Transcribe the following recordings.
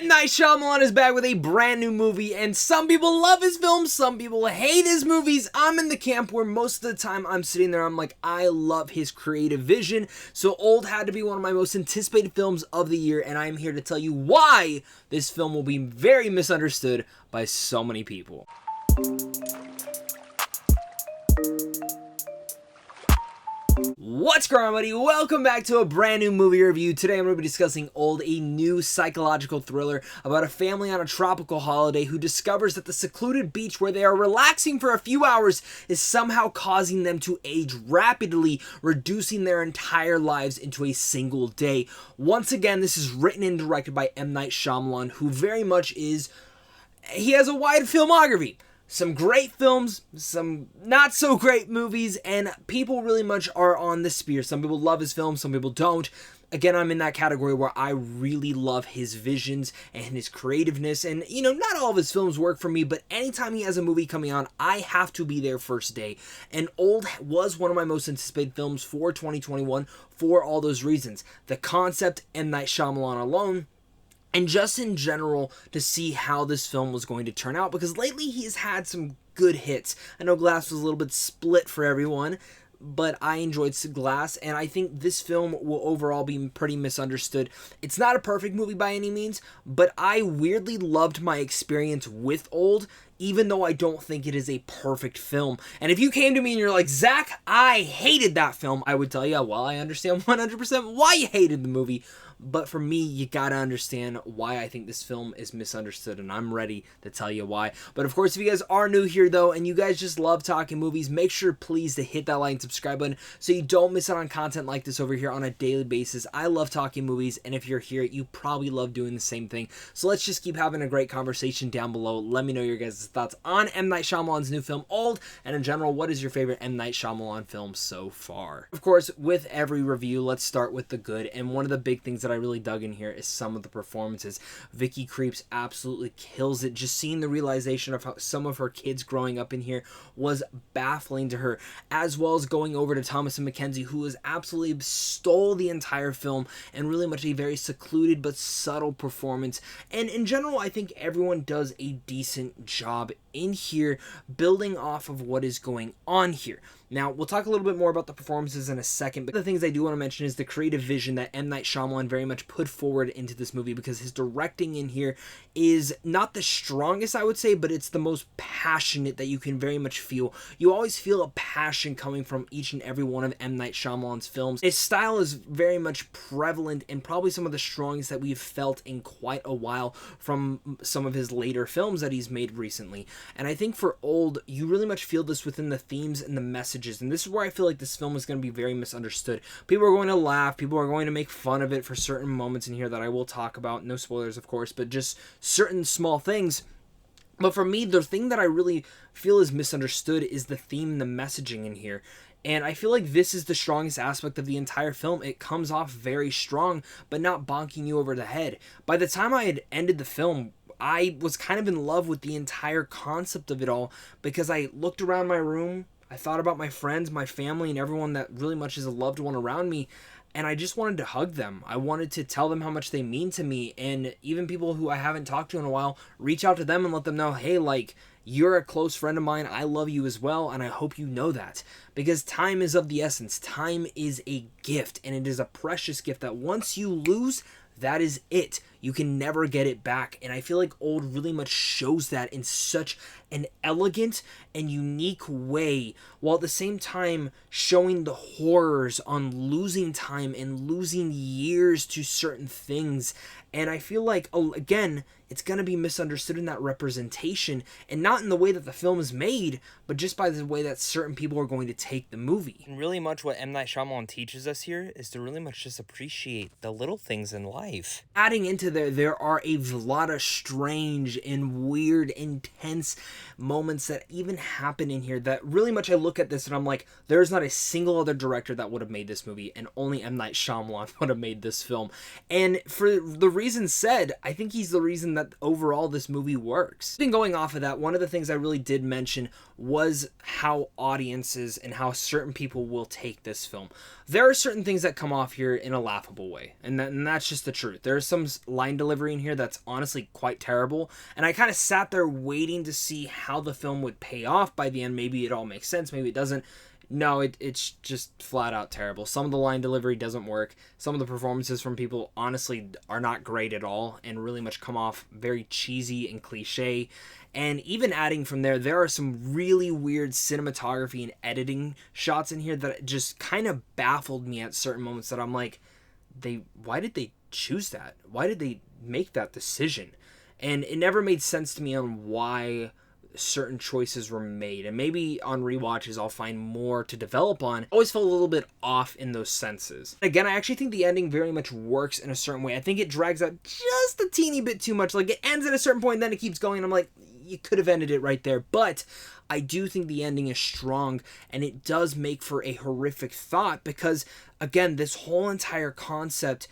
M. Night Shyamalan is back with a brand new movie, and some people love his films, some people hate his movies. I'm in the camp where most of the time I'm sitting there, I'm like, I love his creative vision. So Old had to be one of my most anticipated films of the year, and I'm here to tell you why this film will be very misunderstood by so many people. What's going on, buddy? Welcome back to a brand new movie review. Today I'm going to be discussing Old, a new psychological thriller about a family on a tropical holiday who discovers that the secluded beach where they are relaxing for a few hours is somehow causing them to age rapidly, reducing their entire lives into a single day. Once again, this is written and directed by M. Night Shyamalan, who very much he has a wide filmography. Some great films, some not so great movies, and people really much are on the spear. Some people love his films, some people don't. Again, I'm in that category where I really love his visions and his creativeness, and not all of his films work for me, but anytime he has a movie coming on, I have to be there first day. And Old was one of my most anticipated films for 2021 for all those reasons. The concept, M. Night Shyamalan alone, and just in general to see how this film was going to turn out, because lately he's had some good hits. I know Glass was a little bit split for everyone, but I enjoyed Glass, and I think this film will overall be pretty misunderstood. It's not a perfect movie by any means, but I weirdly loved my experience with Old, even though I don't think it is a perfect film. And if you came to me and you're like, Zach, I hated that film, I would tell you, well, I understand 100% why you hated the movie. But for me, you gotta understand why I think this film is misunderstood, and I'm ready to tell you why. But of course, if you guys are new here, though, and you guys just love talking movies, make sure, please, to hit that like and subscribe button so you don't miss out on content like this over here on a daily basis. I love talking movies, and if you're here, you probably love doing the same thing. So let's just keep having a great conversation down below. Let me know your guys' thoughts on M. Night Shyamalan's new film, Old, and in general, what is your favorite M. Night Shyamalan film so far? Of course, with every review, let's start with the good, and one of the big things that I really dug in here is some of the performances. Vicky Krieps absolutely kills it. Just seeing the realization of how some of her kids growing up in here was baffling to her, as well as going over to Thomasin McKenzie, who has absolutely stole the entire film, and really much a very secluded but subtle performance. And in general, I think everyone does a decent job in here, building off of what is going on here. Now, we'll talk a little bit more about the performances in a second, but the things I do want to mention is the creative vision that M. Night Shyamalan very much put forward into this movie, because his directing in here is not the strongest, I would say, but it's the most passionate that you can very much feel. You always feel a passion coming from each and every one of M. Night Shyamalan's films. His style is very much prevalent and probably some of the strongest that we've felt in quite a while from some of his later films that he's made recently. And I think for Old, you really much feel this within the themes and the messages. And this is where I feel like this film is going to be very misunderstood. People are going to laugh. People are going to make fun of it for certain moments in here that I will talk about. No spoilers, of course, but just certain small things. But for me, the thing that I really feel is misunderstood is the theme and the messaging in here. And I feel like this is the strongest aspect of the entire film. It comes off very strong, but not bonking you over the head. By the time I had ended the film, I was kind of in love with the entire concept of it all, because I looked around my room, I thought about my friends, my family, and everyone that really much is a loved one around me, and I just wanted to hug them. I wanted to tell them how much they mean to me, and even people who I haven't talked to in a while, reach out to them and let them know, hey, like, you're a close friend of mine, I love you as well, and I hope you know that. Because time is of the essence. Time is a gift, and it is a precious gift that once you lose, that is it. You can never get it back. And I feel like Old really much shows that in such an elegant and unique way, while at the same time showing the horrors on losing time and losing years to certain things. And I feel like, again, it's going to be misunderstood in that representation, and not in the way that the film is made, but just by the way that certain people are going to take the movie. And really much what M. Night Shyamalan teaches us here is to really much just appreciate the little things in life. Adding into there are a lot of strange and weird, intense moments that even happen in here that really much I look at this and I'm like, there's not a single other director that would have made this movie, and only M. Night Shyamalan would have made this film. And for the reason said, I think he's the reason that overall this movie works. Then going off of that, one of the things I really did mention was how audiences and how certain people will take this film. There are certain things that come off here in a laughable way, and that's just the truth. There are some line delivery in here that's honestly quite terrible. And I kind of sat there waiting to see how the film would pay off by the end. Maybe it all makes sense, maybe it doesn't. No, it's just flat out terrible. Some of the line delivery doesn't work. Some of the performances from people honestly are not great at all and really much come off very cheesy and cliche. And even adding from there, there are some really weird cinematography and editing shots in here that just kind of baffled me at certain moments that I'm like, why did they choose that? Why did they make that decision? And it never made sense to me on why certain choices were made, and maybe on rewatches I'll find more to develop on. Always felt a little bit off in those senses. Again, I actually think the ending very much works in a certain way. I think it drags out just a teeny bit too much. Like, it ends at a certain point, and then it keeps going, and I'm like, you could have ended it right there. But I do think the ending is strong, and it does make for a horrific thought, because again, this whole entire concept,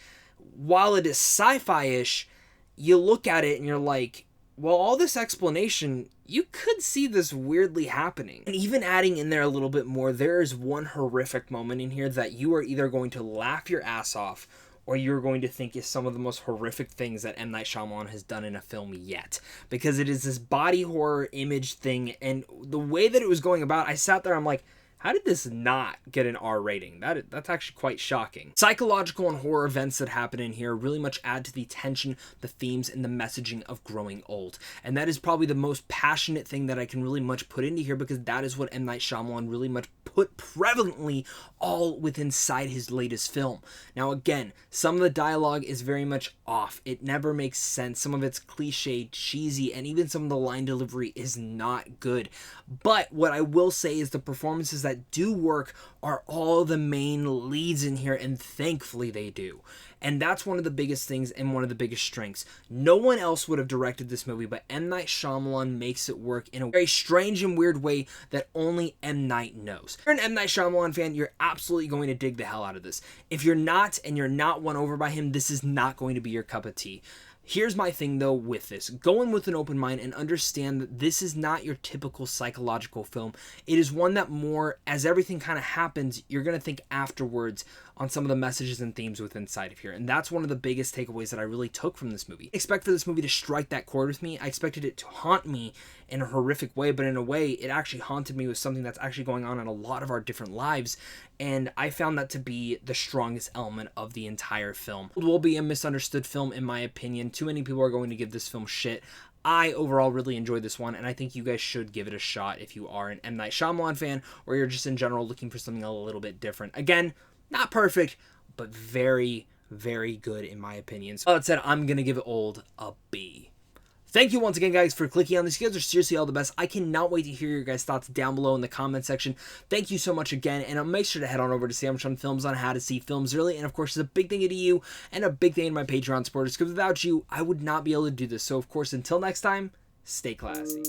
while it is sci-fi-ish, you look at it and you're like, well, all this explanation, you could see this weirdly happening. And even adding in there a little bit more, there is one horrific moment in here that you are either going to laugh your ass off or you're going to think is some of the most horrific things that M. Night Shyamalan has done in a film yet. Because it is this body horror image thing, and the way that it was going about, I sat there, I'm like, how did this not get an R rating? That's actually quite shocking. Psychological and horror events that happen in here really much add to the tension, the themes, and the messaging of growing old. And that is probably the most passionate thing that I can really much put into here, because that is what M. Night Shyamalan really much put prevalently all within inside his latest film. Now again, some of the dialogue is very much off. It never makes sense. Some of it's cliched, cheesy, and even some of the line delivery is not good. But what I will say is the performances that do work are all the main leads in here, and thankfully they do. And that's one of the biggest things and one of the biggest strengths. No one else would have directed this movie, but M. Night Shyamalan makes it work in a very strange and weird way that only M. Night knows. If you're an M. Night Shyamalan fan, you're absolutely going to dig the hell out of this. If you're not, and you're not won over by him, this is not going to be your cup of tea. Here's my thing though with this. Go in with an open mind and understand that this is not your typical psychological film. It is one that more, as everything kind of happens, you're going to think afterwards on some of the messages and themes within inside of here. And that's one of the biggest takeaways that I really took from this movie. I expect for this movie to strike that chord with me. I expected it to haunt me in a horrific way, but in a way, it actually haunted me with something that's actually going on in a lot of our different lives. And I found that to be the strongest element of the entire film. It will be a misunderstood film, in my opinion. Too many people are going to give this film shit. I overall really enjoyed this one, and I think you guys should give it a shot if you are an M. Night Shyamalan fan, or you're just in general looking for something a little bit different. Again, not perfect, but very, very good in my opinion. So that said, I'm going to give it old a B. Thank you once again, guys, for clicking on this. You guys are seriously all the best. I cannot wait to hear your guys' thoughts down below in the comment section. Thank you so much again, and make sure to head on over to Samsung Films on how to see films early. And of course, it's a big thing to you and a big thing to my Patreon supporters, because without you, I would not be able to do this. So of course, until next time, stay classy.